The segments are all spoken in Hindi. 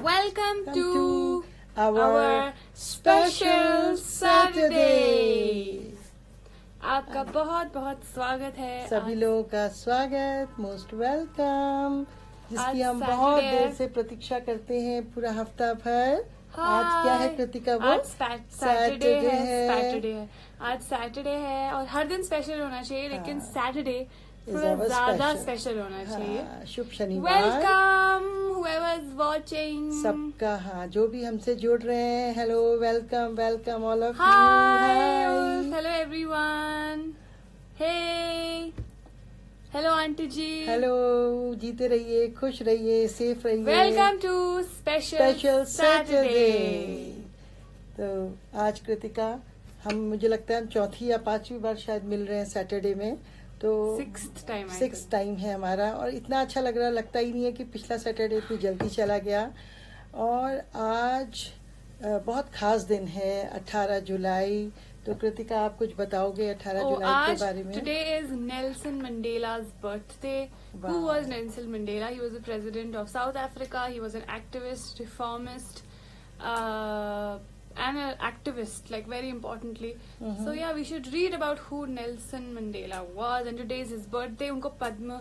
Welcome to our special Saturday. आपका बहुत बहुत स्वागत है। सभी लोगों का स्वागत, मोस्ट वेलकम, जिसकी आज हम बहुत Saturday देर से प्रतीक्षा करते हैं पूरा हफ्ता भर। आज क्या है कृतिका? वो आज सैटरडे है। आज सैटरडे है और हर दिन स्पेशल होना चाहिए, लेकिन सैटरडे थोड़ा ज्यादा स्पेशल होना चाहिए। शुभ शनिवार। Welcome whoever is watching। सबका जो भी हमसे जुड़ रहे हैं, hello, welcome welcome all of you. Hi, hello everyone. Hey, hello aunty ji. Hello, जीते रहिए, खुश रहिए, सेफ रहिए। Welcome to special Saturday. तो आज कृतिका, मुझे लगता है हम चौथी या पांचवी बार शायद मिल रहे हैं सैटरडे में। तो सिक्स टाइम है हमारा, और इतना अच्छा लगता ही नहीं है कि पिछला सैटरडे इतनी जल्दी चला गया। और आज बहुत खास दिन है, 18 जुलाई। तो कृतिका, आप कुछ बताओगे 18 जुलाई के बारे में? Today is Nelson Mandela's birthday. Who was Nelson Mandela? He was the president of South Africa. He was an activist, reformist, and an activist, like, very importantly. So yeah, we should read about who Nelson Mandela was. And today is his birthday. उनको पद्म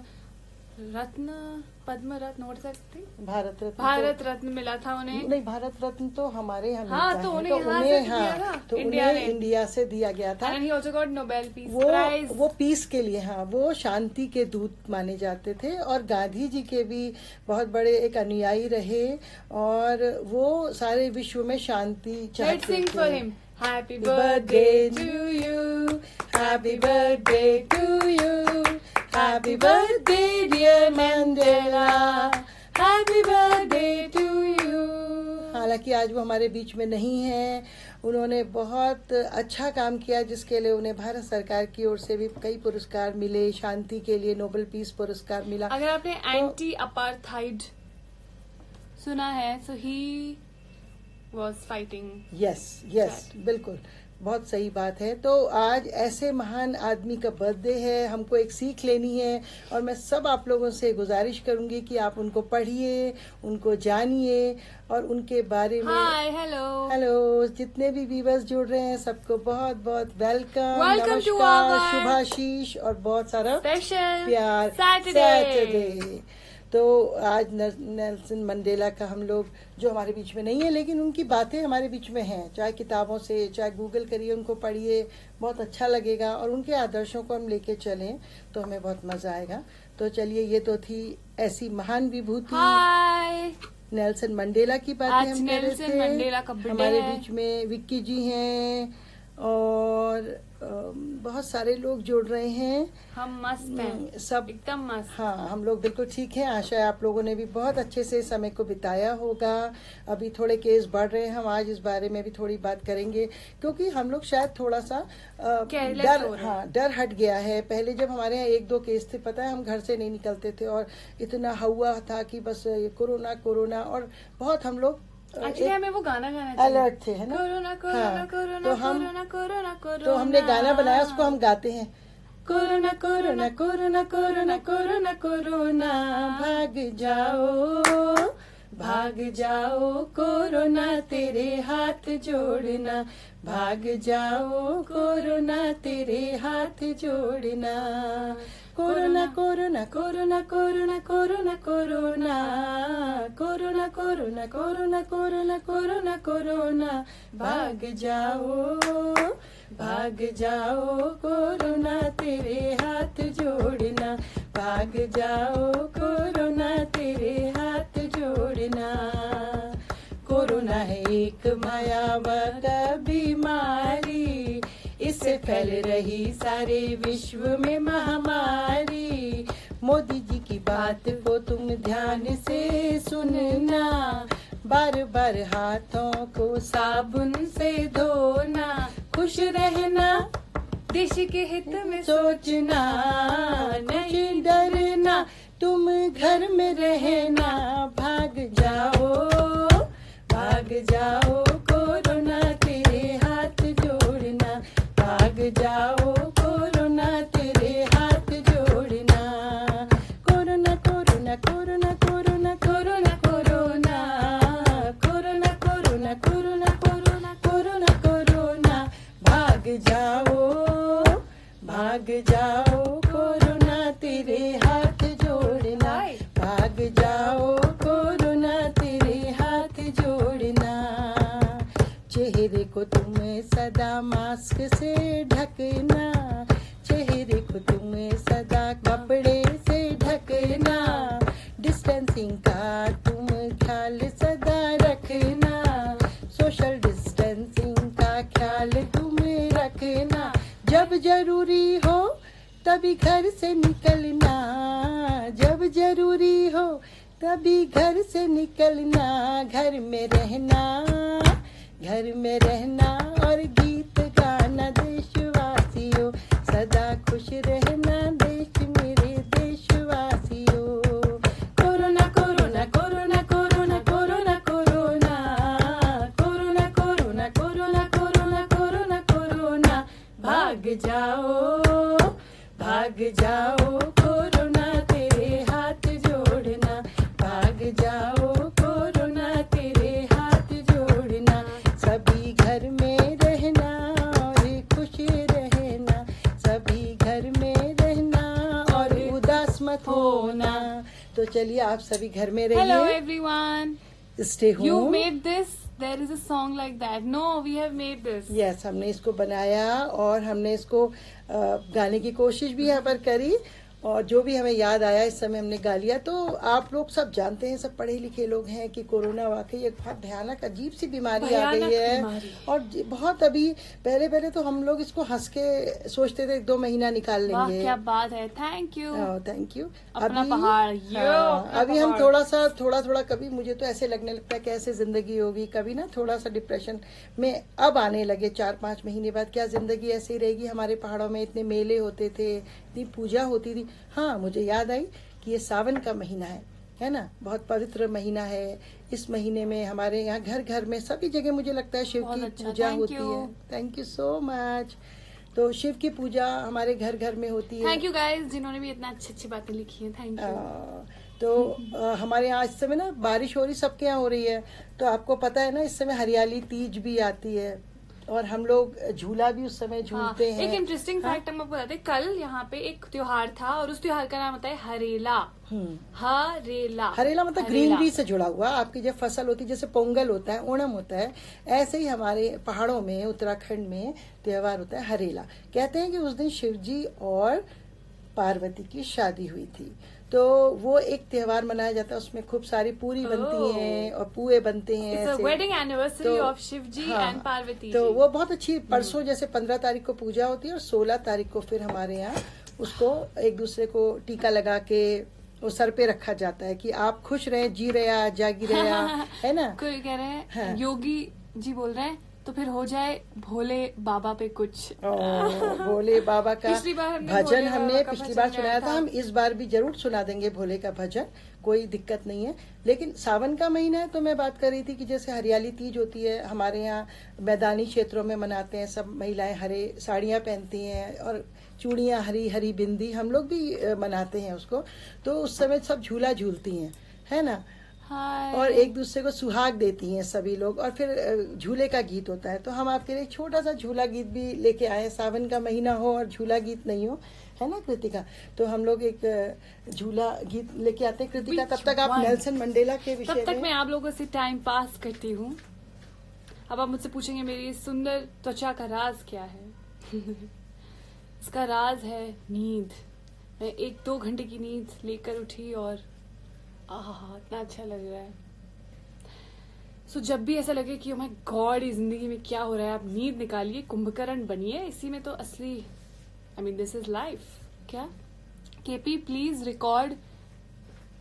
रत्न हो सकती, भारत रत्न मिला था उन्हें। नहीं, भारत रत्न तो हमारे यहाँ तो उन्हें इंडिया से दिया गया था। And he also got Nobel Peace Prize. वो पीस के लिए, वो शांति के दूत माने जाते थे, और गांधी जी के भी बहुत बड़े एक अनुयायी रहे, और वो सारे विश्व में शांति चाहते थे। Let's sing for him. Happy birthday to you. Happy birthday to you. Happy birthday dear Mandela. Happy birthday to you. हालांकि आज वो हमारे बीच में नहीं है। उन्होंने बहुत अच्छा काम किया, जिसके लिए उन्हें भारत सरकार की ओर से भी कई पुरस्कार मिले। शांति के लिए नोबेल पीस पुरस्कार मिला। अगर आपने एंटी अपार्थाइड सुना है, so he was fighting. Yes, बिल्कुल, बहुत सही बात है। तो आज ऐसे महान आदमी का बर्थडे है, हमको एक सीख लेनी है, और मैं सब आप लोगों से गुजारिश करूंगी कि आप उनको पढ़िए, उनको जानिए, और उनके बारे में। हाय, हेलो, जितने भी व्यूअर्स जुड़ रहे हैं, सबको बहुत बहुत वेलकम, नमस्कार, शुभाशीष, और बहुत सारा प्यार। सैटरडे। तो आज नेल्सन मंडेला का हम लोग, जो हमारे बीच में नहीं है, लेकिन उनकी बातें हमारे बीच में हैं, चाहे किताबों से, चाहे गूगल करिए, उनको पढ़िए, बहुत अच्छा लगेगा, और उनके आदर्शों को हम लेके चलें तो हमें बहुत मजा आएगा। तो चलिए, ये तो थी ऐसी महान विभूति नेल्सन मंडेला की बातें हम कर रहे थे। हमारे बीच में विक्की जी हैं, और बहुत सारे लोग जुड़ रहे हैं। हम मस्त हैं, सब एकदम मस्त। हाँ, हम लोग बिल्कुल ठीक हैं। आशा है आप लोगों ने भी बहुत अच्छे से समय को बिताया होगा। अभी थोड़े केस बढ़ रहे हैं, हम आज इस बारे में भी थोड़ी बात करेंगे, क्योंकि हम लोग शायद थोड़ा सा डर हट गया है। पहले जब हमारे यहाँ 1-2 केस थे, पता है, हम घर से नहीं निकलते थे, और इतना हुआ था कि बस कोरोना, और बहुत हम लोग हमें वो गाना गाना चाहिए। अलर्ट थे, है ना? तो हमने गाना बनाया, उसको हम गाते हैं। Corona corona corona corona corona corona, भाग जाओ कोरोना, तेरे हाथ जोड़ना, भाग जाओ कोरोना, तेरे हाथ जोड़ना। Corona corona corona corona corona corona, corona corona corona corona corona corona, भाग जाओ कोरोना, तेरे हाथ जोड़ना, भाग जाओ कोरोना, तेरे हाथ जोड़ना। कोरोना है एक भयावह बीमारी, इससे फैल रही सारे विश्व में महामारी। मोदी जी की बात को तुम ध्यान से सुनना, बार बार हाथों को साबुन से धोना, खुश रहना, देश के हित में सोचना, नहीं डरना, तुम घर में रहना, भाग जाओ कोरोना, तेरे हाथ जोड़ना, भाग जाओ कोरोना, तेरे हाथ जोड़ना। Corona corona corona corona corona corona, सदा मास्क से ढकना, चेहरे को तुम्हें सदा कपड़े से ढकना, डिस्टेंसिंग का तुम ख्याल सदा रखना, सोशल डिस्टेंसिंग का ख्याल तुम रखना, जब जरूरी हो तभी घर से निकलना, जब जरूरी हो तभी घर से निकलना, घर में रहना, घर में रहना और गीत गाना, देशवासियों सदा खुश रहना, देश मेरे देशवासियों। Corona corona corona corona corona corona corona corona corona corona corona corona, भाग जाओ, भाग जाओ कोरोना, तेरे हाथ जोड़ना, भाग जाओ कोरोना, तेरे हाथ जोड़ना, सभी घर में रहना और खुश रहना, सभी घर में रहना और उदास मत होना। तो चलिए आप सभी घर में रहिए। Hello everyone. Stay home. You made this. There is a song like that. No, we have made this. Yes, हमने इसको बनाया और हमने इसको गाने की कोशिश भी यहाँ पर करी, और जो भी हमें याद आया इस समय हमने गा लिया। तो आप लोग सब जानते हैं, सब पढ़े लिखे लोग हैं कि कोरोना वाकई एक बहुत भयानक अजीब सी बीमारी आ गई है, और बहुत अभी पहले तो हम लोग इसको हंस के सोचते थे 2 महीना निकाल वाह लेंगे। क्या बात है। Thank you. Thank you. अपना पहाड़, अभी हम थोड़ा कभी मुझे तो ऐसे लगने लगता है कैसे जिंदगी होगी, कभी ना थोड़ा सा डिप्रेशन में अब आने लगे 4-5 महीने बाद, क्या जिंदगी ऐसे ही रहेगी। हमारे पहाड़ों में इतने मेले होते थे, इतनी पूजा होती थी। हाँ, मुझे याद आई कि ये सावन का महीना है ना, बहुत पवित्र महीना है। इस महीने में हमारे यहाँ घर घर में सभी जगह मुझे लगता है शिव की पूजा होती है। Thank you so much. तो शिव की पूजा हमारे घर घर में होती है। थैंक यू गाइस जिन्होंने भी इतना अच्छी बातें लिखी हैं। Thank you. तो हमारे यहाँ इस समय ना बारिश हो रही, सबके यहाँ हो रही है। तो आपको पता है ना, इस समय हरियाली तीज भी आती है और हम लोग झूला भी उस समय झूलते हैं। एक इंटरेस्टिंग फैक्ट हम आपको बताते हैं। कल यहाँ पे एक त्योहार था और उस त्योहार का नाम होता है हरेला। हरेला। हरेला मतलब ग्रीनरी से जुड़ा हुआ। आपकी जब फसल होती है, जैसे पोंगल होता है, ओणम होता है, ऐसे ही हमारे पहाड़ों में, उत्तराखंड में त्योहार होता है हरेला। कहते हैं कि उस दिन शिव जी और पार्वती की शादी हुई थी, तो वो एक त्योहार मनाया जाता है। उसमें खूब सारी पूरी बनती हैं और पुए बनते हैं। Wedding anniversary of Shiv ji and Parvati. तो वो बहुत अच्छी, परसों जैसे 15 तारीख को पूजा होती है और 16 तारीख को फिर हमारे यहाँ उसको एक दूसरे को टीका लगा के वो सर पे रखा जाता है कि आप खुश रहे, जी रहे, जागी रहे, है ना। कोई कह रहे हैं योगी जी बोल रहे हैं तो फिर हो जाए भोले बाबा पे कुछ। भोले बाबा का भजन हमने पिछली बार सुनाया था, हम इस बार भी जरूर सुना देंगे भोले का भजन, कोई दिक्कत नहीं है। लेकिन सावन का महीना है तो मैं बात कर रही थी कि जैसे हरियाली तीज होती है हमारे यहाँ, मैदानी क्षेत्रों में मनाते हैं। सब महिलाएं हरे साड़ियाँ पहनती हैं और चूड़ियाँ, हरी हरी बिंदी, हम लोग भी मनाते हैं उसको। तो उस समय सब झूला झूलती हैं, है ना, और एक दूसरे को सुहाग देती हैं सभी लोग, और फिर झूले का गीत होता है। तो हम आपके लिए छोटा सा झूला गीत भी लेके आए। सावन का महीना हो और झूला गीत नहीं हो, है ना कृतिका, तो हम लोग एक झूला गीत लेके आते हैं। कृतिका, तब तक आप नेल्सन मंडेला के विषय में। तब तक मैं आप लोगों से टाइम पास करती हूँ। अब आप मुझसे पूछेंगे मेरी सुंदर त्वचा का राज क्या है। इसका राज है नींद। मैं 1-2 घंटे की नींद लेकर उठी और इतना अच्छा लग रहा है। सो जब भी ऐसा लगे कि ओह माय गॉड ये जिंदगी में क्या हो रहा है, आप नींद निकालिए, कुंभकर्ण बनिए। इसी में तो असली, I mean this is life. क्या केपी प्लीज रिकॉर्ड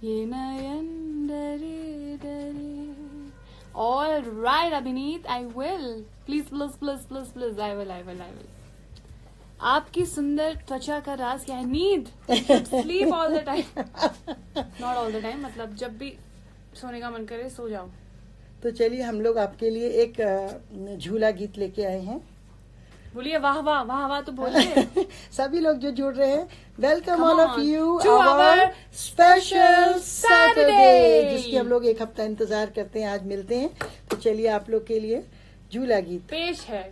ये नयन डरे डरे। ऑल राइट अभिनीत, I will, please please please please please, I will. आपकी सुंदर त्वचा का राज क्या है? नींद। Sleep all the time, not all the time, मतलब जब भी सोने का मन करे सो जाओ। तो चलिए हम लोग आपके लिए एक झूला गीत लेके आए हैं। बोलिए वाह वाह वाह वाह तो बोलिए। सभी लोग जो जुड़ रहे हैं, welcome all of you to our special Saturday, Saturday, जिसकी हम लोग एक हफ्ता इंतजार करते हैं। आज मिलते हैं, तो चलिए आप लोग के लिए झूला गीत पेश है।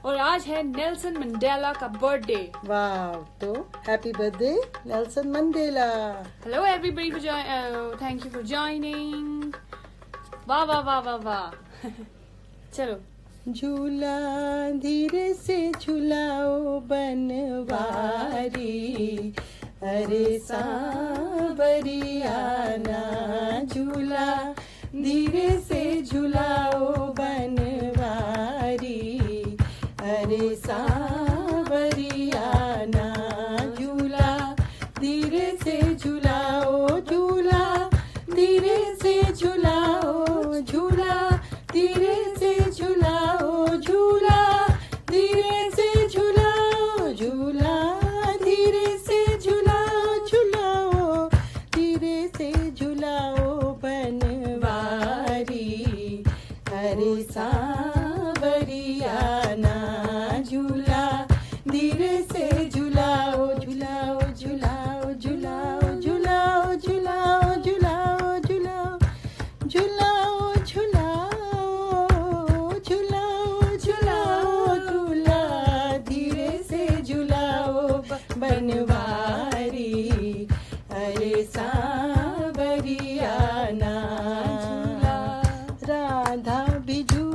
और आज है नेल्सन मंडेला का बर्थडे। वाह, तो happy birthday Nelson Mandela. Hello everybody, thank you for joining. वाह वाह वाह वाह वाह। चलो। झूला धीरे से झुलाओ बनवारी, अरे सांवरिया ना। झूला धीरे से झुलाओ बनवारी, अरे सांवरिया ना। झूला धीरे से झुलाओ, झूला धीरे से झुलाओ, झूला धीरे से झुलाओ, झूला धीरे से झुलाओ, झूला धीरे से झुलाओ, झुलाओ धीरे से झुलाओ बनवारी, अरे सांवरिया ना। झूला धीरे से झुलाओ, झुलाओ झुलाओ झुलाओ झुलाओ झुलाओ झुलाओ झुलाओ झुलाओ झुलाओ झुलाओ झुलाओ, झूला धीरे से झुलाओ बनवारी, अरे सांवरिया ना। राधा भी झूले,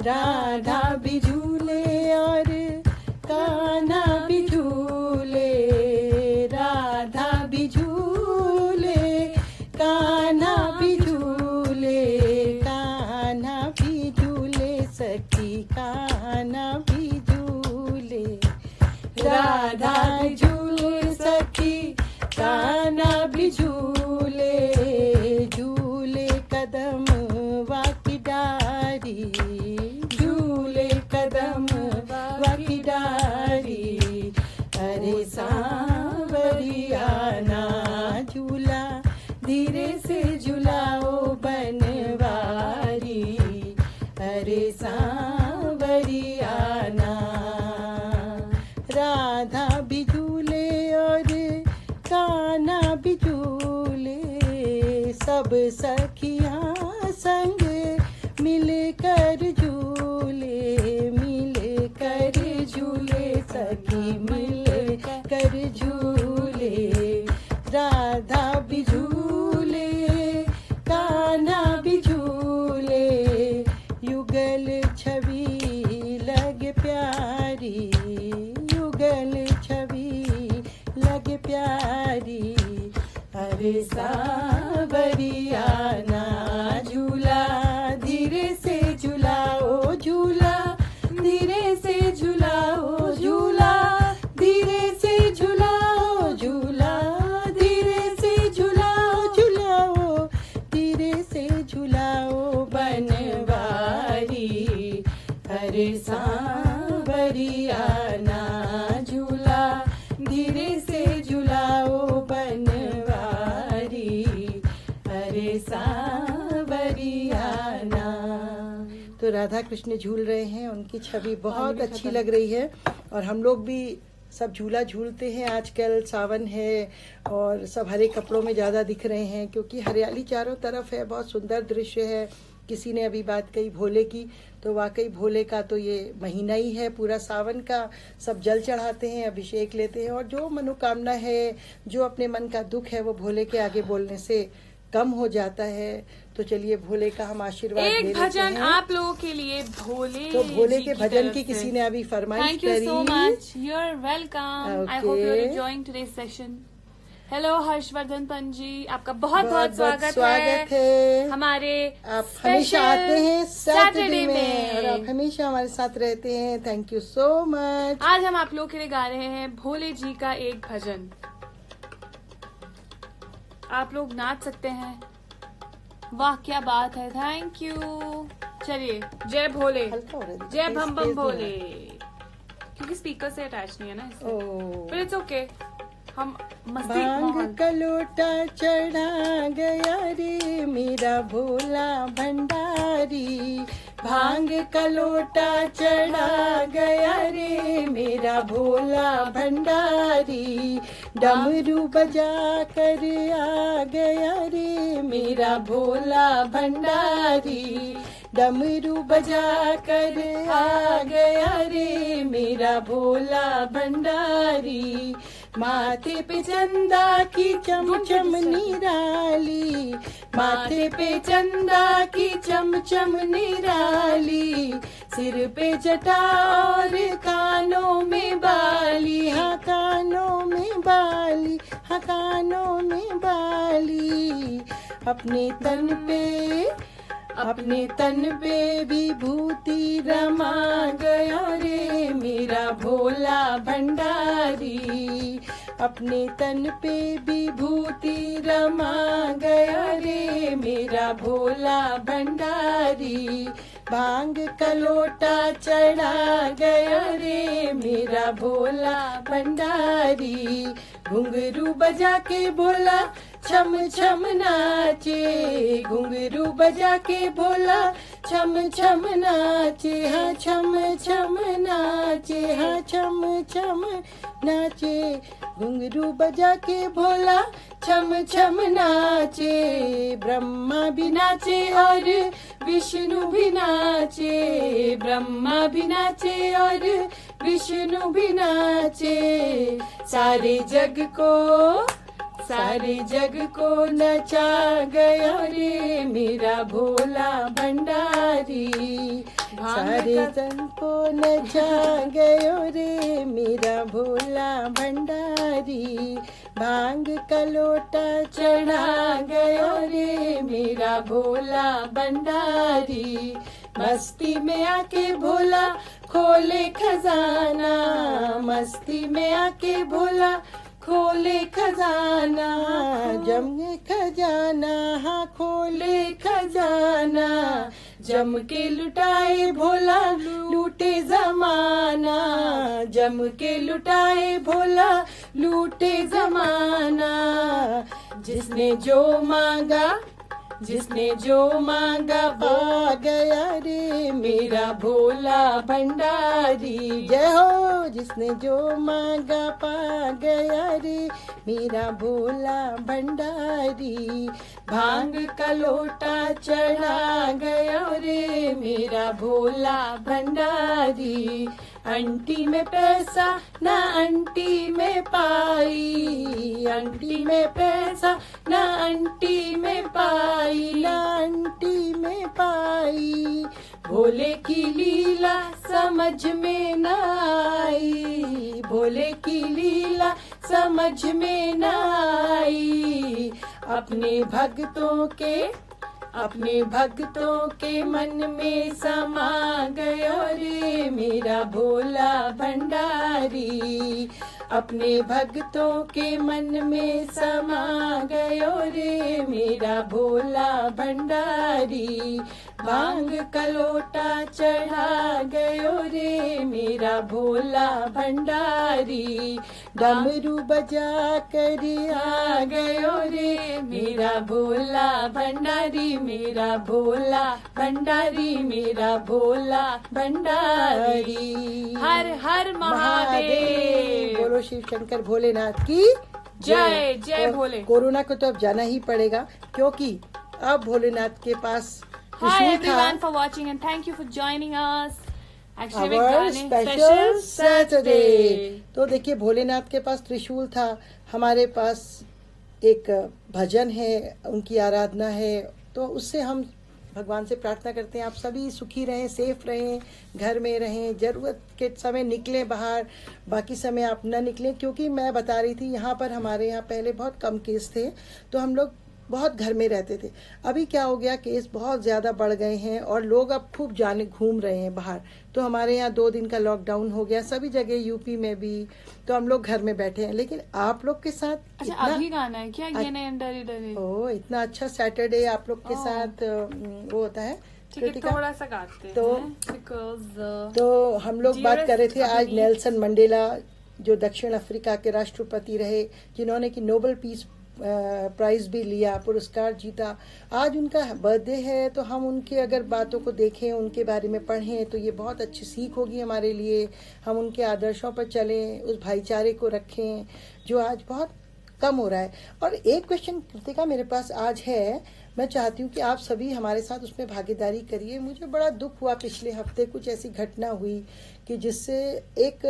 राधा भी झूले और कान्हा भी झूले, राधा भी झूले, कान्हा भी झूले, कान्हा भी झूले सखी, कान्हा भी झूले। राधा भी झूले सखी, कान्हा भी झूले, झूले कदम वाकी डारी, झूले कदम वाकी डारी, अरे सांवरिया ना। झूला धीरे से झुलाओ बनवारी, अरे सांवरिया ना। राधा भी झूले और कान्हा भी झूले, सब सखियां संग मिलकर झूले, मिलकर झूले सखी, मिलकर झूले। राधा भी झूले, कान्हा भी झूले, युगल छवि लगे प्यारी, युगल छवि लगे प्यारी, अरे सांवरिया ना। झूला धीरे से झुलाओ, झूला धीरे से झुलाओ, झूला धीरे से झुलाओ, झूला धीरे से झुलाओ, झुलाओ धीरे से झुलाओ बनवारी, अरे सांवरिया ना। झूला धीरे से झुलाओ बनवारी, अरे सांवरिया ना। तो राधा कृष्ण झूल रहे हैं, उनकी छवि बहुत अच्छी लग रही है और हम लोग भी सब झूला झूलते हैं। आजकल सावन है और सब हरे कपड़ों में ज़्यादा दिख रहे हैं क्योंकि हरियाली चारों तरफ है, बहुत सुंदर दृश्य है। किसी ने अभी बात कही भोले की, तो वाकई भोले का तो ये महीना ही है पूरा सावन का। सब जल चढ़ाते हैं, अभिषेक लेते हैं और जो मनोकामना है, जो अपने मन का दुख है, वो भोले के आगे बोलने से कम हो जाता है। तो चलिए भोले का हम आशीर्वाद एक ले लेते भजन हैं। आप लोगों के लिए भोले तो भोले जी के की भजन तरफ की से। किसी ने अभी फरमाइश Thank you करी। so much. You're welcome. I hope you're Okay. enjoying today's session. Hello Harshvardhan पंजी, आपका बहुत बहुत स्वागत है। हमारे आप हमेशा आते हैं सैटरडे Saturday में और आप हमेशा हमारे साथ रहते हैं। Thank you so much. आज हम आप लोगों के लिए गा रहे हैं भोले जी का एक भजन। आप लोग नाच सकते हैं। वाह क्या बात है, थैंक यू। चलिए जय भोले, हल्का हो रहा है, जय भम बम तेज भोले। क्योंकि स्पीकर से अटैच नहीं है ना इससे, ओ पर इट्स ओके। हम मस्ती भांग माहौल का लोटा चढ़ा गया रे मेरा भोला भंडारी, भांग का लोटा चढ़ा गया रे मेरा भोला भंडारी, डमरू बजा कर आ गया रे मेरा भोला भंडारी, डमरू बजा कर आ गया रे मेरा भोला भंडारी, माथे पे चंदा की चमचम निराली, माथे पे चंदा की चमचम निराली, सिर पे जटा और कानों में बाली, हाँ कानों में बाली, हाँ कानों में बाली, अपने तन पे विभूति रमा गया रे मेरा भोला भंडारी, अपने तन पे विभूति रमा गया रे मेरा भोला भंडारी, भांग का लोटा चढ़ा गया रे मेरा भोला भंडारी, घुंघरू बजा के भोला छम छम नाचे, घुंघरू बजा के भोला छम छम नाचे, हाँ छम छम नाचे, हाँ छम छम नाचे, घुंघरू बजा के भोला छम छम नाचे, ब्रह्मा भी नाचे और विष्णु भी नाचे, ब्रह्मा भी नाचे और विष्णु भी नाचे, सारे जग को नचा गया रे मेरा भोला भंडारी, सारे जग को नचा गया रे मेरा भोला भंडारी, भांग का लोटा चढ़ा गया रे मेरा भोला भंडारी, मस्ती में आके भोला खोले खजाना, मस्ती में आके भोला खोले खजाना, जमे खजाना, हाँ खोले खजाना, जम के लुटाए भोला लूटे जमाना, जम के लुटाए भोला लूटे जमाना, जिसने जो मांगा पा गया रे मेरा भोला भंडारी, जय हो, जिसने जो मांगा पा गया रे मेरा भोला भंडारी, भांग का लोटा चढ़ा गया रे मेरा भोला भंडारी, अंटी में पैसा ना अंटी में पाई, अंटी में पैसा ना अंटी में पाई, ना अंटी में पाई, भोले की लीला समझ में न आई, भोले की लीला समझ में न आई, अपने भक्तों के मन में समा गया रे मेरा भोला भंडारी, अपने भक्तों के मन में समा गया रे मेरा भोला भंडारी, भांग का लोटा चढ़ा गयो रे मेरा भोला भंडारी, डमरू बजा कर आ गयो रे मेरा भोला भंडारी, मेरा भोला भंडारी, मेरा भोला भंडारी। हर हर महादेव। बोलो शिव शंकर भोलेनाथ की जय जय भोले। कोरोना को तो अब जाना ही पड़ेगा क्योंकि अब भोलेनाथ के पास Hi everyone for watching and thank you for joining us. Actually Our special Saturday। तो देखिए भोलेनाथ के पास त्रिशूल था, हमारे पास एक भजन है, उनकी आराधना है, तो उससे हम भगवान से प्रार्थना करते हैं आप सभी सुखी रहें, सेफ रहें, घर में रहें, जरूरत के समय निकलें बाहर, बाकी समय आप न निकलें। क्योंकि मैं बता रही थी यहाँ पर हमारे यहाँ पहले बहुत कम केस थे तो हम लोग बहुत घर में रहते थे। अभी क्या हो गया, केस बहुत ज़्यादा बढ़ गए हैं और लोग अब खूब जाने घूम रहे हैं बाहर। तो हमारे यहाँ 2 दिन का लॉकडाउन हो गया सभी जगह, यूपी में भी, तो हम लोग घर में बैठे हैं। लेकिन आप लोग के साथ अच्छा अभी गाना है क्या? ये नहीं डरे डरे। ओ इतना अच्छा सैटरडे आप लोग के साथ वो होता है। थोड़ा सा गाते हैं तो हम लोग बात कर रहे थे आज नेल्सन मंडेला जो दक्षिण अफ्रीका के राष्ट्रपति रहे, जिन्होंने की नोबेल पीस प्राइज भी लिया, पुरस्कार जीता। आज उनका बर्थडे है तो हम उनके अगर बातों को देखें, उनके बारे में पढ़ें तो ये बहुत अच्छी सीख होगी हमारे लिए। हम उनके आदर्शों पर चलें, उस भाईचारे को रखें जो आज बहुत कम हो रहा है। और एक क्वेश्चन कृतिका मेरे पास आज है, मैं चाहती हूँ कि आप सभी हमारे साथ उसमें भागीदारी करिए। मुझे बड़ा दुख हुआ, पिछले हफ्ते कुछ ऐसी घटना हुई कि जिससे एक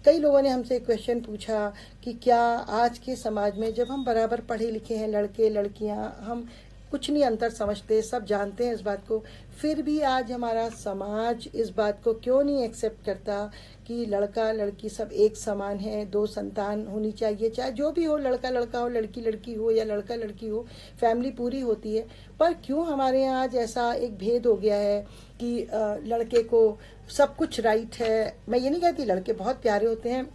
कई लोगों ने हमसे क्वेश्चन पूछा कि क्या आज के समाज में जब हम बराबर पढ़े लिखे हैं, लड़के लड़कियां, हम कुछ नहीं अंतर समझते, सब जानते हैं इस बात को, फिर भी आज हमारा समाज इस बात को क्यों नहीं एक्सेप्ट करता कि लड़का लड़की सब एक समान है, 2 संतान होनी चाहिए, चाहे जो भी हो, लड़का लड़का हो, लड़की लड़की हो या लड़का लड़की हो, फैमिली पूरी होती है। पर क्यों हमारे यहाँ आज ऐसा एक भेद हो गया है कि लड़के को सब कुछ राइट है। मैं ये नहीं कहती, लड़के बहुत प्यारे होते हैं,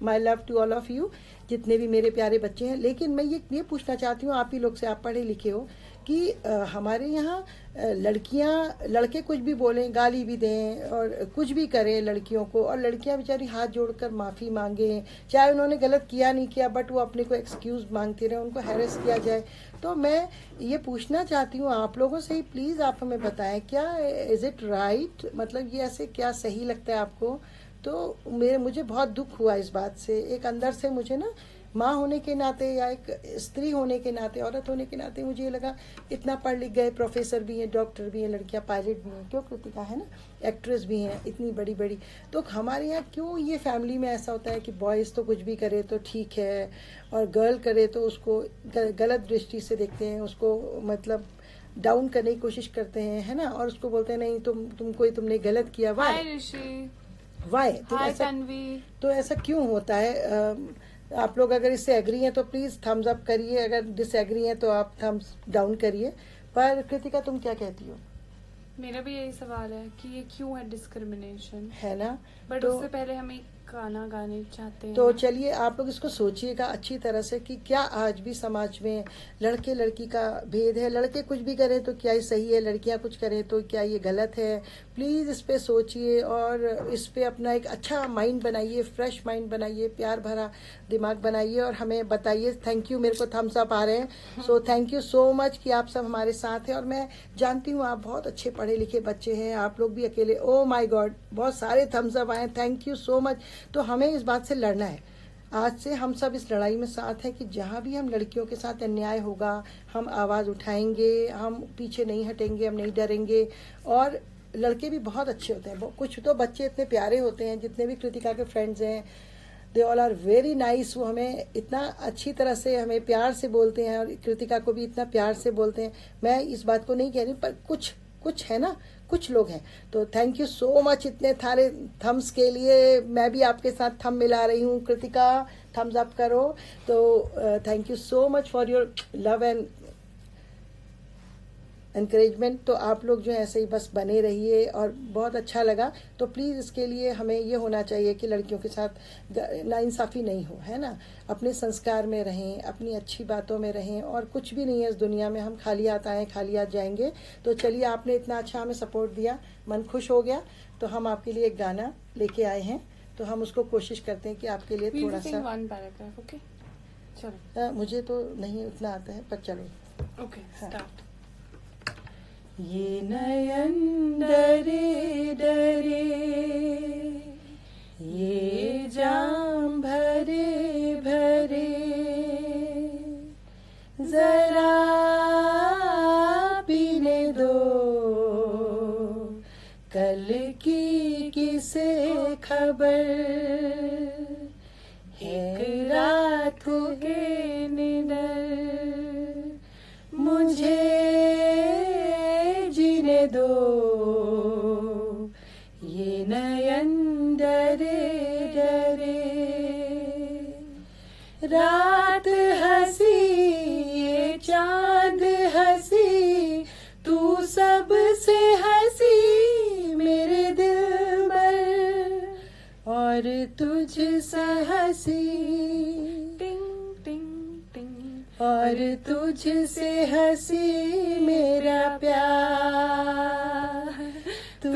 my love to all of you, जितने भी मेरे प्यारे बच्चे हैं, लेकिन मैं ये पूछना चाहती हूँ आप ही लोग से, आप पढ़े लिखे हो, कि हमारे यहाँ लड़कियाँ लड़के कुछ भी बोलें, गाली भी दें और कुछ भी करें लड़कियों को, और लड़कियाँ बेचारी हाथ जोड़कर माफ़ी मांगें, चाहे उन्होंने गलत किया नहीं किया, बट वो अपने को एक्सक्यूज़ मांगते रहे, उनको हैरेस किया जाए। तो मैं ये पूछना चाहती हूँ आप लोगों से ही, प्लीज़ आप हमें बताएं, क्या इज़ इट राइट, मतलब ये ऐसे क्या सही लगता है आपको? तो मुझे बहुत दुख हुआ इस बात से, एक अंदर से मुझे ना, माँ होने के नाते या एक स्त्री होने के नाते, औरत होने के नाते, मुझे ये लगा इतना पढ़ लिख गए, प्रोफेसर भी हैं, डॉक्टर भी हैं, लड़कियाँ पायलट भी हैं, क्यों कृतिका है ना, एक्ट्रेस भी हैं, इतनी बड़ी बड़ी, तो हमारे यहाँ क्यों ये फैमिली में ऐसा होता है कि बॉयज़ तो कुछ भी करे तो ठीक है, और गर्ल करे तो उसको गलत दृष्टि से देखते हैं, उसको मतलब डाउन करने की कोशिश करते हैं, है ना, और उसको बोलते हैं नहीं तुमने गलत किया। वाई तो ऐसा क्यों होता है? आप लोग अगर इससे एग्री हैं तो प्लीज थम्स अप करिए, अगर डिसएग्री हैं तो आप थम्स डाउन करिए। पर कृतिका तुम क्या कहती हो? मेरा भी यही सवाल है कि ये क्यों है डिस्क्रिमिनेशन, है ना। बट तो उससे पहले हम एक गाना गाने चाहते हैं। तो चलिए आप लोग इसको सोचिएगा अच्छी तरह से कि क्या आज भी समाज में लड़के लड़की का भेद है, लड़के कुछ भी करें तो क्या ये सही है, लड़कियां कुछ करें तो क्या ये गलत है? प्लीज़ इस पे सोचिए और इस पे अपना एक अच्छा माइंड बनाइए, फ्रेश माइंड बनाइए, प्यार भरा दिमाग बनाइए और हमें बताइए। थैंक यू, मेरे को थम्स अप आ रहे हैं, so thank you so much कि आप सब हमारे साथ हैं। और मैं जानती हूँ आप बहुत अच्छे पढ़े लिखे बच्चे हैं, आप लोग भी अकेले, ओ माय गॉड बहुत सारे थम्स अप आए, थैंक यू सो मच। तो हमें इस बात से लड़ना है, आज से हम सब इस लड़ाई में साथ हैं कि जहाँ भी हम लड़कियों के साथ अन्याय होगा हम आवाज़ उठाएंगे, हम पीछे नहीं हटेंगे, हम नहीं डरेंगे। और लड़के भी बहुत अच्छे होते हैं, कुछ तो बच्चे इतने प्यारे होते हैं, जितने भी कृतिका के फ्रेंड्स हैं they all are very nice. वो हमें इतना अच्छी तरह से हमें प्यार से बोलते हैं और कृतिका को भी इतना प्यार से बोलते हैं। मैं इस बात को नहीं कह रही, पर कुछ है ना, कुछ लोग हैं। तो थैंक यू सो मच इतने सारे थम्स के लिए। मैं भी आपके साथ थम मिला रही हूँ, कृतिका थम्स अप करो। तो thank you so much for your love and encouragement. तो आप लोग जो है ऐसे ही बस बने रहिए और बहुत अच्छा लगा। तो प्लीज़ इसके लिए हमें ये होना चाहिए कि लड़कियों के साथ नाइंसाफ़ी नहीं हो, है ना। अपने संस्कार में रहें, अपनी अच्छी बातों में रहें, और कुछ भी नहीं है इस दुनिया में, हम खाली हाथ आए खाली हाथ जाएंगे। तो चलिए, आपने इतना अच्छा हमें सपोर्ट दिया, मन खुश हो गया। तो हम आपके लिए एक गाना लेके आए हैं, तो हम उसको कोशिश करते हैं कि आपके लिए थोड़ा सा okay? चलो। मुझे तो नहीं उतना आता है, पर चलो ओके स्टार्ट। ये नयन डरे डरे, ये जाम भरे भरे, जरा पीने दो कल की किसे खबर, एक रात के निडर मुझे जीने दो, ये नयन डरे डरे। रात हंसी ये चांद हंसी, तू सबसे हंसी मेरे दिल पर, और तुझसे हंसी टिंग टिंग टिंग, और तुझसे हंसी मेरा प्यार, तू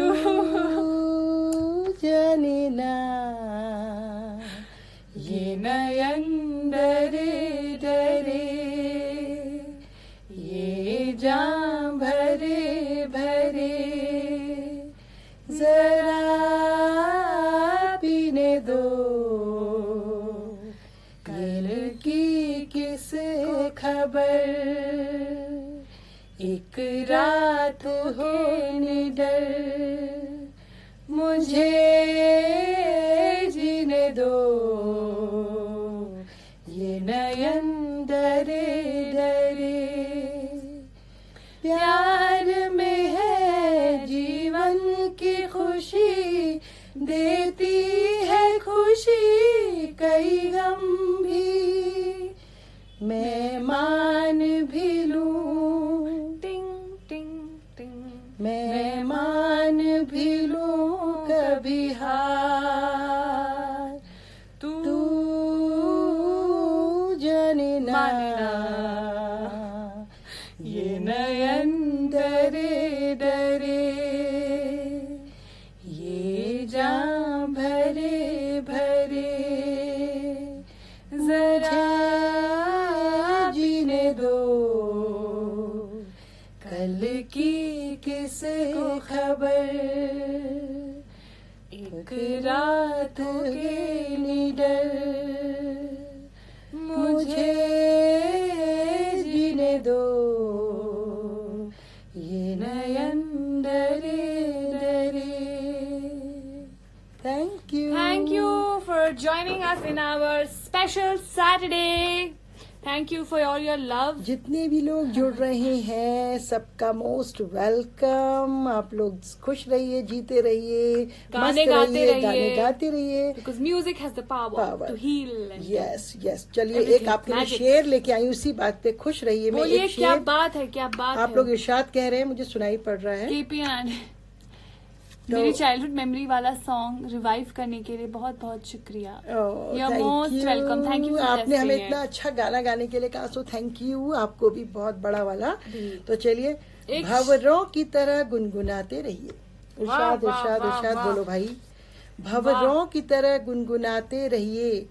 जाने ना। ये नयन डरे डरे, ये जाम भरे भरे, जरा पीने दो कल की किसे खबर, एक रात हो निडर मुझे जीने दो, ये नयन डरे डरे। प्यार में है जीवन की खुशी, देती है खुशी कई गम भी, मैं मान भी लूं, टिंग टिंग टिंग, मैं मान भी लूं कभी हार, तू जाने ना माने ना। ये नयन डरे डरे, ये जान भरे भरे, जरा जीने दो, कल की किसको खबर, एक रात के निडर, मुझे जीने दो, ये नयन डरे डरे। Thank you, Thank you for joining us in our special Saturday. Thank you for all your love. जितने भी लोग जुड़ रहे हैं सबका मोस्ट वेलकम। आप लोग खुश रहिए, जीते रहिए, गाने मस्त गाते रहिए, रहिए। गाने गाते रहिए। Because music has the power to heal. and yes yes, चलिए Everything, एक आपके लिए magic. शेर लेके आई हूँ, उसी बात पे खुश रहिए। मैं बोलिए एक क्या शेर, बात है, क्या बात आप है। लोग इरशाद कह रहे हैं, मुझे सुनाई पड़ रहा है। KPN तो- मेरी चाइल्डहुड मेमोरी वाला सॉन्ग रिवाइव करने के लिए बहुत बहुत शुक्रिया। You're Thank most you. welcome. Thank you for आपने हमें suggesting इतना it. अच्छा गाना गाने के लिए कहा, सो थैंक यू। आपको भी बहुत बड़ा वाला। तो चलिए, एक- भंवरों की तरह गुनगुनाते रहिए। इरशाद वाह, इरशाद वाह, इरशाद वाह। बोलो भाई। भंवरों की तरह गुनगुनाते रहिए,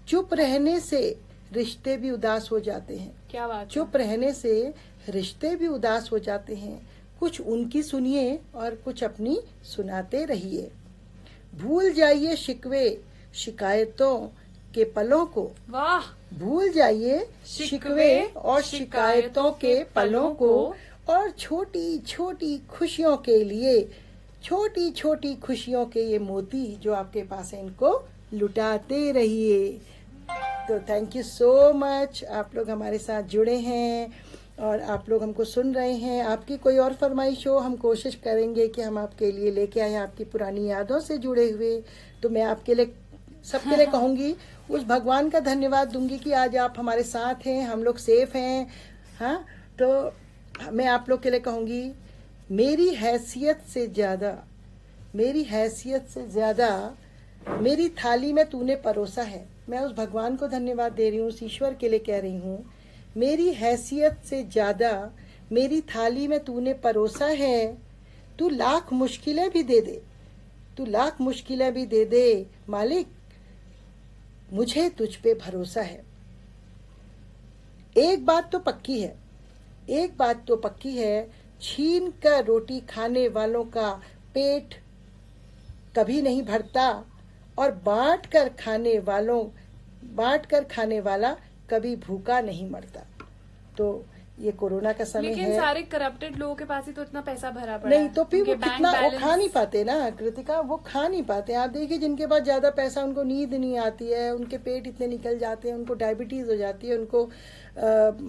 चुप रहने से रिश्ते भी उदास हो जाते हैं। क्या बात है। चुप रहने से रिश्ते भी उदास हो जाते हैं। कुछ उनकी सुनिए और कुछ अपनी सुनाते रहिए। भूल जाइए शिकवे शिकायतों के पलों को, वाह। भूल जाइए शिकवे और शिकायतों के पलों को, और छोटी छोटी खुशियों के लिए, छोटी छोटी खुशियों के ये मोती जो आपके पास है, इनको लुटाते रहिए। तो थैंक यू सो मच, आप लोग हमारे साथ जुड़े हैं और आप लोग हमको सुन रहे हैं। आपकी कोई और फरमाइश हो, हम कोशिश करेंगे कि हम आपके लिए लेके आए आपकी पुरानी यादों से जुड़े हुए। तो मैं आपके लिए, सबके लिए कहूँगी, उस भगवान का धन्यवाद दूंगी कि आज आप हमारे साथ हैं, हम लोग सेफ हैं। हाँ, तो मैं आप लोग के लिए कहूँगी, मेरी हैसियत से ज़्यादा, मेरी हैसियत से ज़्यादा मेरी थाली में तूने परोसा है। मैं उस भगवान को धन्यवाद दे रही हूँ, उस ईश्वर के लिए कह रही हूँ, मेरी हैसियत से ज़्यादा मेरी थाली में तूने परोसा है। तू लाख मुश्किलें भी दे दे, तू लाख मुश्किलें भी दे दे मालिक, मुझे तुझ पे भरोसा है। एक बात तो पक्की है, एक बात तो पक्की है, छीन कर रोटी खाने वालों का पेट कभी नहीं भरता, और बांट कर खाने वाला कभी भूखा नहीं मरता। तो ये कोरोना का समय लेकिन है, सारे करप्टेड लोगों के पास ही तो इतना पैसा भरा पड़ा नहीं है। तो फिर उनके वो बैंक कितना, वो बैलेंस- खा नहीं पाते ना कृतिका, वो खा नहीं पाते। आप देखिए, जिनके पास ज्यादा पैसा, उनको नींद नहीं आती है, उनके पेट इतने निकल जाते हैं, उनको डायबिटीज हो जाती है, उनको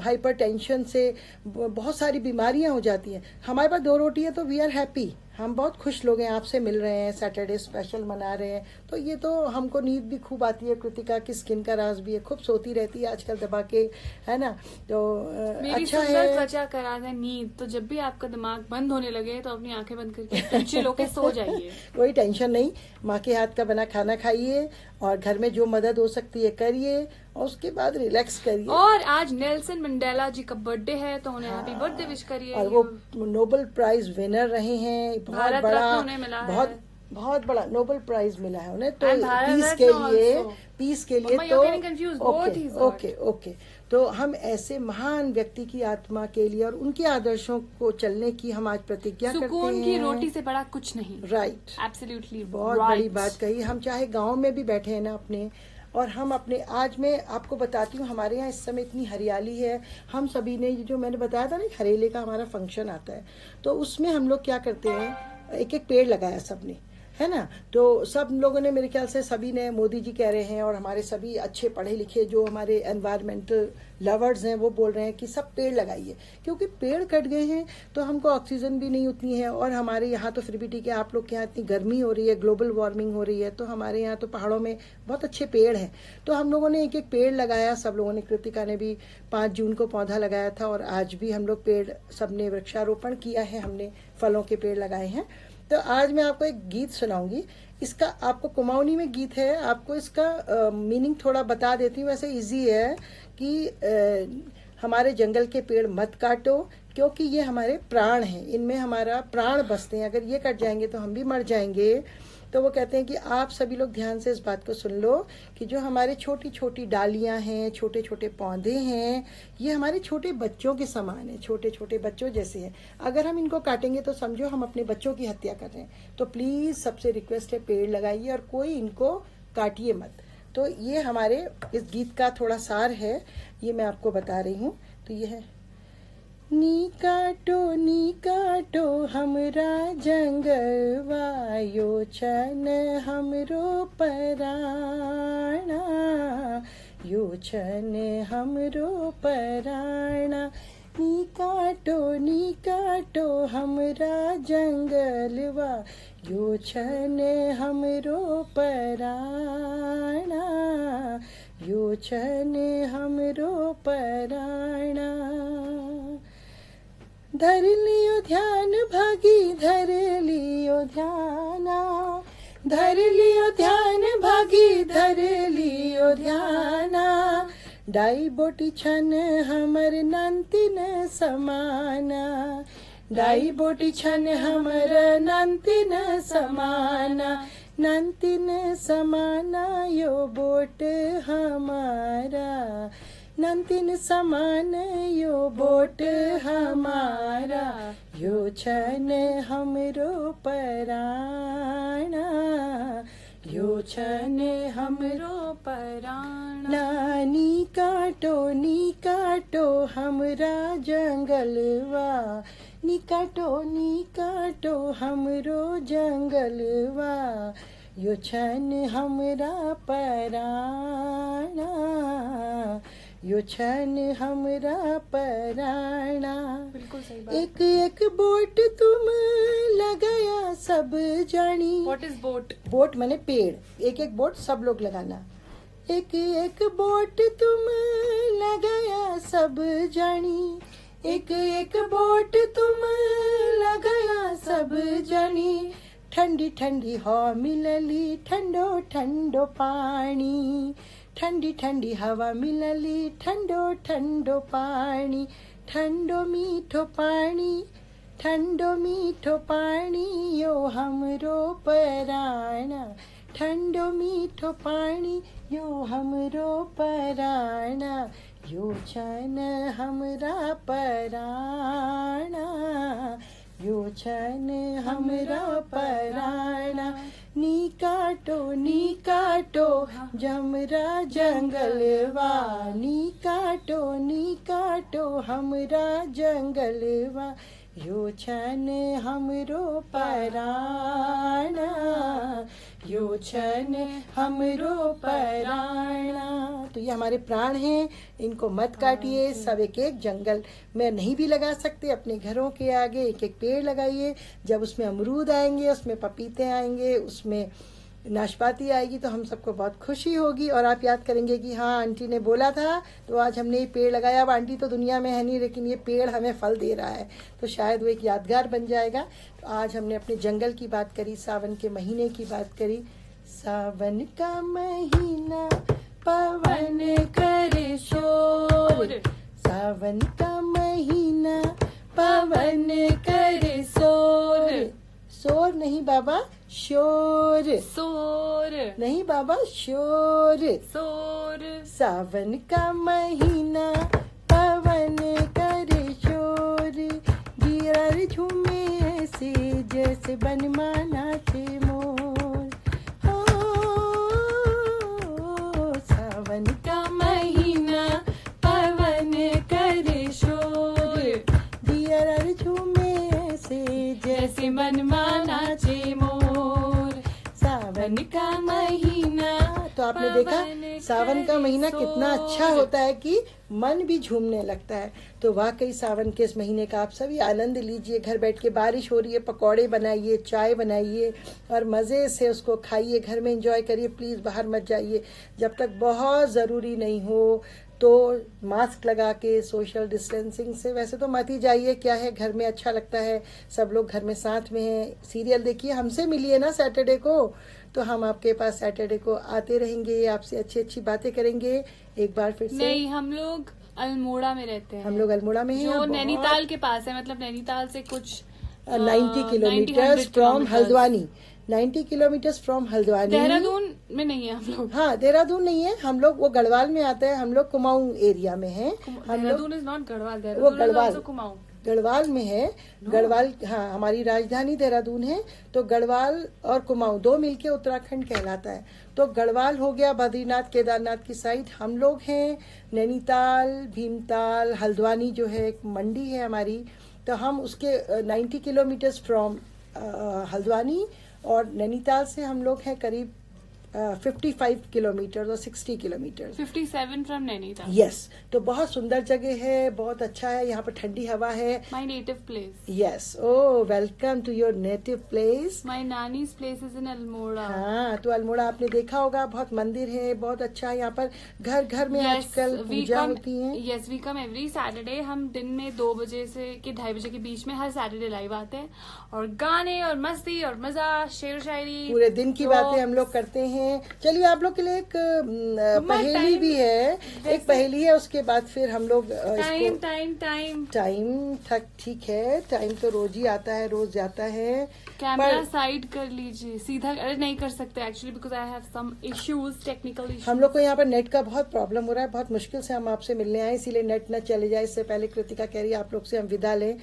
हाइपरटेंशन से बहुत सारी बीमारियां हो जाती हैं। हमारे पास 2 रोटी है तो वी आर हैप्पी, हम बहुत खुश लोग हैं, आपसे मिल रहे हैं, सैटरडे स्पेशल मना रहे हैं। तो ये तो हमको नींद भी खूब आती है, कृतिका की स्किन का राज भी है, खूब सोती रहती है आजकल दबा के, है ना। तो मेरी अच्छा सुंदर है। त्वचा का राज है नींद। तो जब भी आपका दिमाग बंद होने लगे तो अपनी आंखें बंद करके चिल होके सो जाइए। कोई टेंशन नहीं, माँ के हाथ का बना खाना खाइए और घर में जो मदद हो सकती है करिए, और उसके बाद रिलैक्स करिए। और आज नेल्सन मंडेला जी का बर्थडे है, तो उन्हें हैप्पी बर्थडे विश करिए। और वो नोबेल प्राइज विनर रहे हैं, बहुत भारत बड़ा, रत्न उन्हें मिला है। बहुत बड़ा नोबेल प्राइज मिला है उन्हें। तो And भारत पीस रत्न के लिए, also. पीस के लिए Mama, तो you're getting confused. Both he's got. Okay okay, तो हम ऐसे महान व्यक्ति की आत्मा के लिए और उनके आदर्शों को चलने की हम आज प्रतिज्ञा करते हैं। सुकून की रोटी से बड़ा कुछ नहीं। राइट, एब्सोल्युटली बहुत बड़ी बात कही। हम चाहे गांव में भी बैठे हैं ना अपने, और हम अपने, आज मैं आपको बताती हूँ, हमारे यहाँ इस समय इतनी हरियाली है। हम सभी ने, जो मैंने बताया था ना, हरेले का हमारा फंक्शन आता है, तो उसमें हम लोग क्या करते हैं, एक एक पेड़ लगाया सबने। है ना। तो सब लोगों ने, मेरे ख्याल से सभी ने, मोदी जी कह रहे हैं और हमारे सभी अच्छे पढ़े लिखे जो हमारे एनवायरमेंटल लवर्स हैं वो बोल रहे हैं कि सब पेड़ लगाइए, क्योंकि पेड़ कट गए हैं तो हमको ऑक्सीजन भी नहीं उतनी है। और हमारे यहाँ तो फिर भी ठीक है, आप लोग के यहाँ इतनी गर्मी हो रही है, ग्लोबल वार्मिंग हो रही है, तो हमारे यहाँ तो पहाड़ों में बहुत अच्छे पेड़ हैं। तो हम लोगों ने एक एक पेड़ लगाया, सब लोगों ने, कृतिका ने भी 5 जून को पौधा लगाया था और आज भी हम लोग पेड़ सबने वृक्षारोपण किया है, हमने फलों के पेड़ लगाए हैं। तो आज मैं आपको एक गीत सुनाऊंगी, इसका आपको कुमाऊनी में गीत है, आपको इसका मीनिंग थोड़ा बता देती हूँ। वैसे इजी है कि हमारे जंगल के पेड़ मत काटो, क्योंकि ये हमारे प्राण हैं, इनमें हमारा प्राण बसते हैं, अगर ये कट जाएंगे तो हम भी मर जाएंगे। तो वो कहते हैं कि आप सभी लोग ध्यान से इस बात को सुन लो कि जो हमारे छोटी छोटी डालियां हैं, छोटे छोटे पौधे हैं, ये हमारे छोटे बच्चों के समान है, छोटे छोटे बच्चों जैसे हैं। अगर हम इनको काटेंगे तो समझो हम अपने बच्चों की हत्या कर रहे हैं। तो प्लीज सबसे रिक्वेस्ट है, पेड़ लगाइए और कोई इनको काटिए मत। तो ये हमारे इस गीत का थोड़ा सार है, ये मैं आपको बता रही हूँ। तो ये है, नी काटो हमरा जंगलवा, यो छन हमरो पराणा, यो छन हमरो पराणा। नी काटो हमरा जंगलवा, यो छन हमरो पराणा, यो छन हमरो पराणा। धर लियो ध्यान भागी, धर लियो ध्याना, धर लियो ध्यान भागी, धर लियो ध्याना। डाई बोटी छन हमर नंतिन समाना, डाई बोटी छन हमर नंतिन समाना, नंतिन समाना यो बोट हमारा, नंतिन समान यो बोट हमारा, यो छन हमरो पराणा, यो छन हमरो पराणा। नी काटो हमरा जंगलवा, नी काटो हमरो जंगलवा, यो छन हमरा पराणा, यो छन हमरा पराणा। बिल्कुल सही बात। एक एक बोट तुम लगाया सब जानी। What is boat? बोट माने पेड़, एक एक बोट सब लोग लगाना। एक एक बोट तुम लगाया सब जानी, एक एक बोट तुम लगाया सब जानी। ठंडी ठंडी हवा मिलली, ठंडो ठंडो पानी, ठंडी ठंडी हवा मिलली, ठंडो ठंडो पानी। ठंडो मीठो पानी, ठंडो मीठो पानी यो हमरो पराणा, ठंडो मीठो पानी यो हमरो पराणा, यो छन हमरा पराणा, यो छन हमरा पराणा। नी काटो जमरा जंगलवा, नी काटो हमरा जंगलवा, यो छन हमरो पराणा, यो छन हमरो पराणा। तो ये हमारे प्राण हैं, इनको मत काटिए। सब एक एक जंगल में नहीं भी लगा सकते, अपने घरों के आगे एक एक पेड़ लगाइए। जब उसमें अमरूद आएंगे, उसमें पपीते आएंगे, उसमें नाशपाती आएगी तो हम सबको बहुत खुशी होगी और आप याद करेंगे कि हाँ आंटी ने बोला था तो आज हमने ये पेड़ लगाया। अब आंटी तो दुनिया में है नहीं, लेकिन ये पेड़ हमें फल दे रहा है, तो शायद वो एक यादगार बन जाएगा। तो आज हमने अपने जंगल की बात करी, सावन के महीने की बात करी। सावन का महीना पवन करे शोर, सावन का महीना पवन करे शोर। शोर नहीं बाबा, शोर। शोर नहीं बाबा, शोर। शोर। सावन का महीना पवन करे शोर, जीरा झूमे ऐसे जैसे बनमाना थे मोर। हो सावन का महीना पवन करे शोर, जीरा झूमे ऐसे जैसे मनमाना चे मोर। आपने देखा सावन का महीना कितना अच्छा होता है कि मन भी झूमने लगता है। तो वाकई सावन के इस महीने का आप सभी आनंद लीजिए। घर बैठ के बारिश हो रही है, पकौड़े बनाइए, चाय बनाइए और मज़े से उसको खाइए, घर में एंजॉय करिए। प्लीज़ बाहर मत जाइए जब तक बहुत ज़रूरी नहीं हो। तो मास्क लगा के सोशल डिस्टेंसिंग से वैसे तो मत ही जाइए, क्या है घर में अच्छा लगता है, सब लोग घर में साथ में हैं। सीरियल देखिए, हमसे मिलिए ना सैटरडे को, तो हम आपके पास सैटरडे को आते रहेंगे, आपसे अच्छी अच्छी बातें करेंगे। एक बार फिर से नहीं, हम लोग अल्मोड़ा में रहते हैं। हम लोग अल्मोड़ा में हैं, जो नैनीताल के पास है, मतलब नैनीताल से कुछ 90 kilometre from Haldwani. 90 kilometre from Haldwani. Dehradun में नहीं है हम लोग। हाँ, देहरादून नहीं है, हम लोग वो गढ़वाल में आते हैं। हम लोग कुमाऊं एरिया में हैं। देहरादून इज नॉट गढ़वाल, वो देहरादून गढ़वाल, कुमाऊं गढ़वाल में है। गढ़वाल, हाँ, हमारी राजधानी देहरादून है। तो गढ़वाल और कुमाऊं दो मिलके उत्तराखंड कहलाता है। तो गढ़वाल हो गया बद्रीनाथ केदारनाथ की साइड। हम लोग हैं नैनीताल, भीमताल, हल्द्वानी जो है एक मंडी है हमारी, तो हम उसके 90 किलोमीटर फ्रॉम हल्द्वानी, और नैनीताल से हम लोग हैं करीब 55 किलोमीटर और 60 किलोमीटर। 57 फ्रॉम नैनीताल। यस, तो बहुत सुंदर जगह है, बहुत अच्छा है, यहाँ पर ठंडी हवा है। My native place. Yes, oh welcome to your native place. My नानीज प्लेस इज इन अल्मोड़ा। हाँ, तो अल्मोड़ा आपने देखा होगा, बहुत मंदिर है, बहुत अच्छा है। यहाँ पर घर घर में आजकल पूजा होती है। Yes, we come every Saturday. हम दिन में 2 बजे से 2:30 बजे के बीच में हर सैटरडे लाइव आते हैं, और गाने और मस्ती और मजा, शेर शायरी, पूरे दिन की बातें हम लोग करते हैं। चलिए, आप लोग के लिए एक पहेली भी है, एक पहेली है, उसके बाद फिर हम लोग टाइम तक। ठीक है, टाइम तो रोज ही आता है, रोज जाता है। कैमरा साइड कर लीजिए, सीधा। अरे नहीं कर सकते actually, because I have some issues, technical issues. हम लोग को यहाँ पर नेट का बहुत प्रॉब्लम हो रहा है, बहुत मुश्किल से हम आपसे मिलने आए, इसीलिए नेट न चले जाए। इससे पहले कृतिका कह रही है आप लोग से हम विदा लें।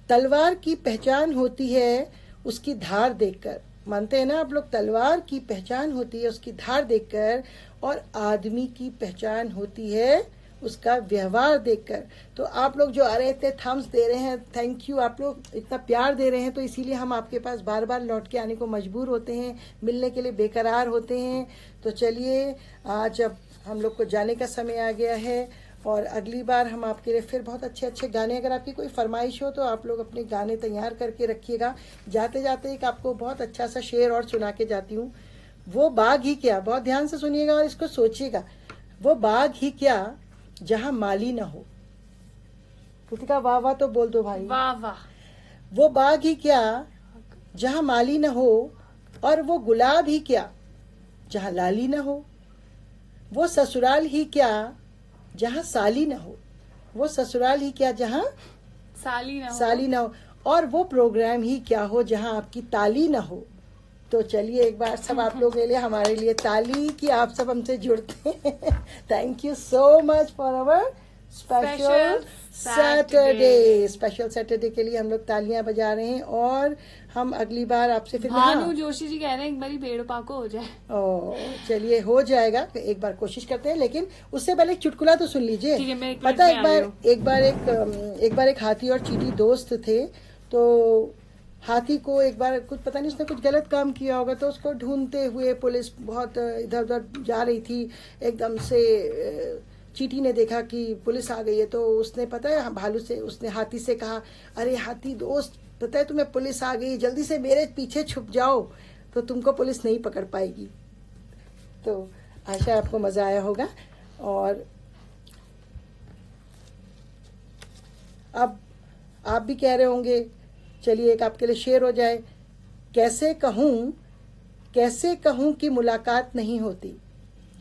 तलवार की पहचान होती है उसकी धार देखकर। मानते हैं ना आप लोग? तलवार की पहचान होती है उसकी धार देखकर, और आदमी की पहचान होती है उसका व्यवहार देखकर। तो आप लोग जो आ रहे थे, थम्स दे रहे हैं, थैंक यू। आप लोग इतना प्यार दे रहे हैं, तो इसीलिए हम आपके पास बार बार लौट के आने को मजबूर होते हैं, मिलने के लिए बेकरार होते हैं। तो चलिए, आज अब हम लोग को जाने का समय आ गया है, और अगली बार हम आपके लिए फिर बहुत अच्छे अच्छे गाने, अगर आपकी कोई फरमाइश हो तो आप लोग अपने गाने तैयार करके रखिएगा। जाते जाते एक आपको बहुत अच्छा सा शेर और सुना के जाती हूँ। वो बाग ही क्या, बहुत ध्यान से सुनिएगा और इसको सोचिएगा। वो बाग ही क्या जहाँ माली ना हो। कृतिका वाह वाह तो बोल दो भाई। वाह वाह। वो बाग ही क्या जहाँ माली ना हो, और वो गुलाब ही क्या जहाँ लाली ना हो। वो ससुराल ही क्या जहाँ साली ना हो। वो ससुराल ही क्या जहाँ साली ना हो। और वो प्रोग्राम ही क्या हो जहाँ आपकी ताली ना हो। तो चलिए, एक बार सब आप लोगों के लिए, हमारे लिए ताली कि आप सब हमसे जुड़ते हैं। Thank you so much for our special Saturday. Special Saturday के लिए हम लोग तालियां बजा रहे हैं, और हम अगली बार आपसे फिर भानु जोशी जी कह रहे हैं एक बारी भेड़ पाको हो जाए। चलिए, हो जाएगा, एक बार कोशिश करते हैं, लेकिन उससे पहले एक चुटकुला तो सुन लीजिए। पता एक बार एक हाथी और चींटी दोस्त थे। तो हाथी को एक बार कुछ पता नहीं, उसने कुछ गलत काम किया होगा, तो उसको ढूंढते हुए पुलिस बहुत इधर उधर जा रही थी। एकदम से चींटी ने देखा कि पुलिस आ गई है, तो उसने, पता है, भालू से, उसने हाथी से कहा, अरे हाथी दोस्त, पता है तुम्हें पुलिस आ गई, जल्दी से मेरे पीछे छुप जाओ, तो तुमको पुलिस नहीं पकड़ पाएगी। तो आशा आपको मजा आया होगा। और अब आप भी कह रहे होंगे, चलिए एक आपके लिए शेर हो जाए। कैसे कहूँ कि मुलाकात नहीं होती,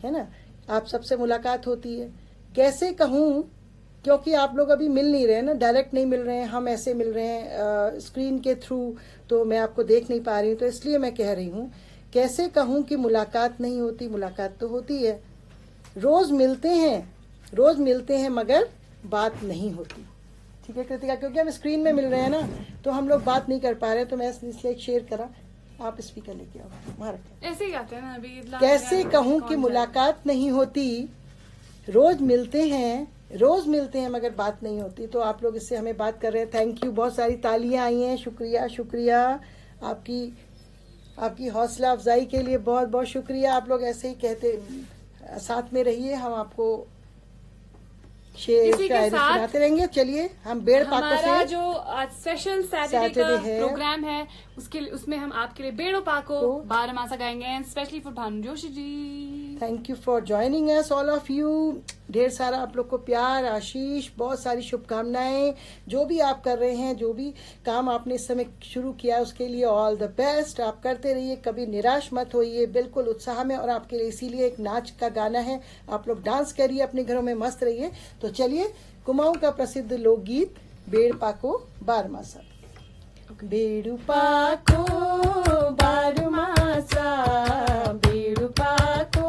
है ना? आप सबसे मुलाकात होती है। कैसे कहूँ, क्योंकि आप लोग अभी मिल नहीं रहे हैं ना, डायरेक्ट नहीं मिल रहे हैं, हम ऐसे मिल रहे हैं स्क्रीन के थ्रू, तो मैं आपको देख नहीं पा रही हूँ, तो इसलिए मैं कह रही हूँ, कैसे कहूँ कि मुलाकात नहीं होती, मुलाकात तो होती है। रोज मिलते हैं मगर बात नहीं होती। ठीक है कृतिका, क्योंकि हम स्क्रीन में मिल रहे हैं ना, तो हम लोग बात नहीं कर पा रहे, तो मैं इसलिए शेयर करा। आप स्पीकर लेके आओ, वहाँ रखें। ऐसे ही गाते हैं ना अभी। कैसे कहूँ कि मुलाकात नहीं होती, रोज मिलते हैं मगर बात नहीं होती। तो आप लोग इससे हमें बात कर रहे हैं, थैंक यू। बहुत सारी तालियां आई हैं, शुक्रिया आपकी हौसला अफजाई के लिए बहुत बहुत शुक्रिया। आप लोग ऐसे ही कहते साथ में रहिए, हम आपको शेर इसी के शायरी साथ सुनाते रहेंगे। चलिए हम बेड़ पाको हमारा से जो स्पेशल सैटरडे का है, प्रोग्राम है उसमें हम आपके लिए बेड़ो पाको बारहमासा गाएंगे, specially for Bhanu Joshi ji. Thank you for joining us all of you. ढेर सारा आप लोग को प्यार, आशीष, बहुत सारी शुभकामनाएं। जो भी आप कर रहे हैं, जो भी काम आपने इस समय शुरू किया, उसके लिए ऑल द बेस्ट। आप करते रहिए, कभी निराश मत होइए, बिल्कुल उत्साह में। और आपके लिए इसीलिए एक नाच का गाना है, आप लोग डांस करिए, अपने घरों में मस्त रहिए। तो चलिए कुमाऊं का प्रसिद्ध लोकगीत बेड़ पाको बारहमासा। बेड़ू पाको बारहमासा, बेड़ू पाको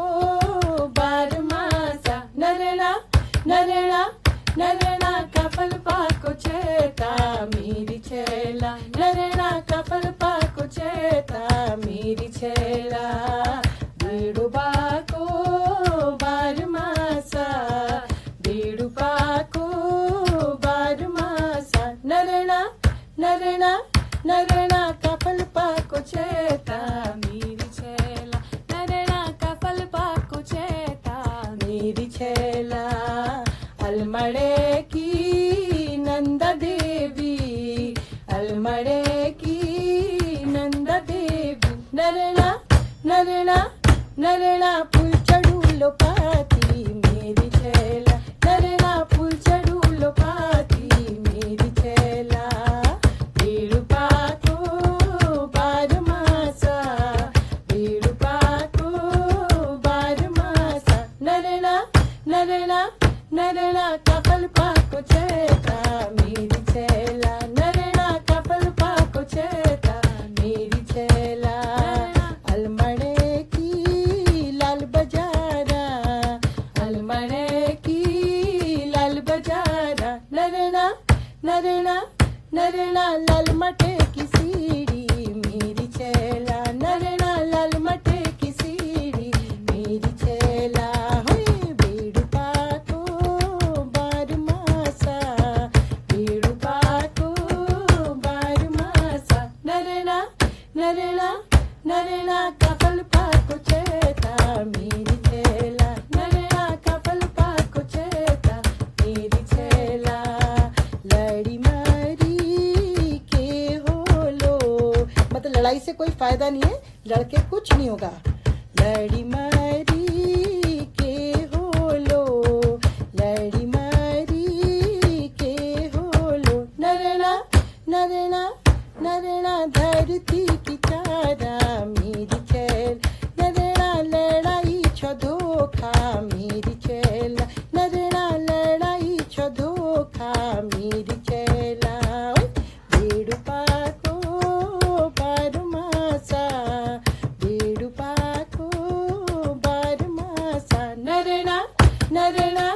बारहमासा, नरना नरना नरना कफल पाको चेता मेरी छेला, नरना कफल पाको चेता मेरी छेला। बेड़ू पाको बारहमासा, बेड़ू पाको बारहमासा, नरना नरना नरना कफल पाको चेता मेरी छेला, नरना कफल पाको चेता मेरी छेला। अलमड़े की नंदा देवी, अलमड़े की नंदा देवी, नरना नरना नरना फूल चढ़ू लो पाती मेरी छेला, नरना फूल चढ़ू लो पाती मेरी छेला। बेड़ू पाको बारहमासा, बेड़ू पाको बारहमासा, नरना नरना नरना कफल पाको चेता मेरी छेला, नरना कफल पाको चेता मेरी छेला। अलमड़े की लाल बजारा, अलमड़े की लाल बजारा, नरना नरना नरना लाल मटे की सीढ़ी मेरी छेला, नरना लाल मटे की सीढ़ी मेरी छेला। बेड़ू पाको बारहमासा, बेड़ू पाको बारहमासा, नरना नरना नरना कफल पाको चेता मेरी छेला, नरना कफल पाको चेता मेरी छेला। लड़ी मारी के हो लो, मतलब लड़ाई से कोई फायदा नहीं है, लड़के कुछ नहीं होगा। लड़ी मारी के हो लो, लड़ी मारी के हो लो, नरना नरना नरना धरती की तारा मेरी छेल, नरना लड़ाई छ धोखा मेरी छेल, नरना लड़ाई छ धोखा मेरी छेला। बेड़ू पाको बारहमासा, बेड़ू पाको बारहमासा, नरना नरना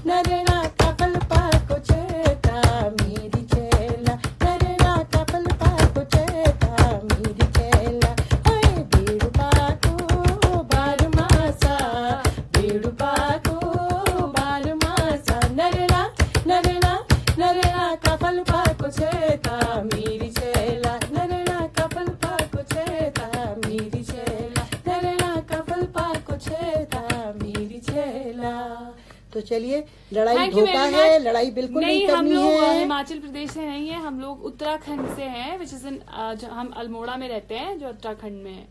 नरना कफल पाको चेता मेरी छेला, नरना कफल पाको चेता मेरी छेला। बेड़ू पाको बारहमासा, बेड़ू पाको बारहमासा, नरना नरना नरना कफल पाको चेता मेरी छेला, नरना कफल पाको चेता मेरी छेला, नरना कफल पाको चेता मेरी छेला। तो चलिए, लड़ाई Thank you धोखा very है, much. लड़ाई बिल्कुल नहीं हम करनी लोग है। हिमाचल प्रदेश से नहीं है, हम लोग उत्तराखंड से हैं, विच इज इन हम अल्मोड़ा में रहते हैं, जो उत्तराखंड में है।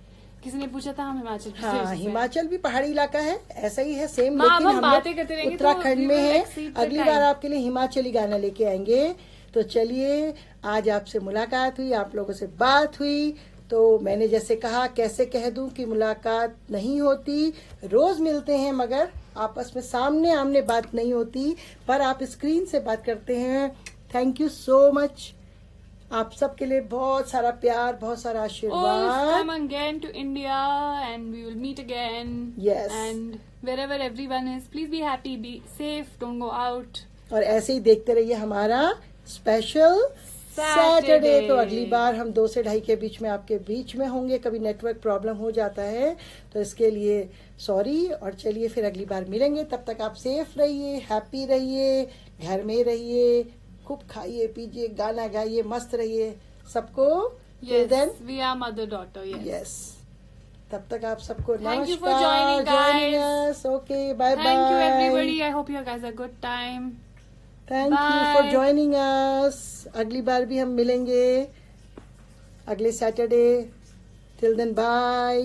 किसी ने पूछा था, हम हिमाचल प्रदेश हाँ, से हैं। हिमाचल भी पहाड़ी इलाका है, ऐसा ही है सेम, हाँ, लेकिन हम हम बातें लोग करते रहेंगे उत्तराखंड तो में we will है। exceed the अगली time. बार आपके लिए हिमाचली गाना लेके आएंगे। तो चलिए, आज आपसे मुलाकात हुई, आप लोगों से बात हुई, तो मैंने जैसे कहा, कैसे कह दूं कि मुलाकात नहीं होती, रोज मिलते हैं मगर आपस में सामने आमने बात नहीं होती, पर आप स्क्रीन से बात करते हैं। Thank you so much. आप सबके लिए बहुत सारा प्यार, बहुत सारा Oh, आशीर्वाद। come again to India and we will meet again. Yes. And wherever everyone is, please be happy, be safe, don't go out. और ऐसे ही देखते रहिए हमारा स्पेशल सैटरडे। तो अगली बार हम 2 से 2:30 के बीच में आपके बीच में होंगे। कभी नेटवर्क प्रॉब्लम हो जाता है, तो इसके लिए सॉरी। और चलिए, फिर अगली बार मिलेंगे। तब तक आप सेफ रहिए, हैप्पी रहिए, घर में रहिए, खूब खाइए पीजिए, गाना गाइए, मस्त रहिए। सबको Yes, then we are mother daughter. Yes. Yes. तब तक आप सबको Thank you for नमस्कार, joining, guys. joining us. Okay. Okay bye bye. Thank you everybody. I hope you guys had a good time. Thank you Bye. For joining अस। अगली बार भी हम मिलेंगे अगले सैटरडे। Till then bye.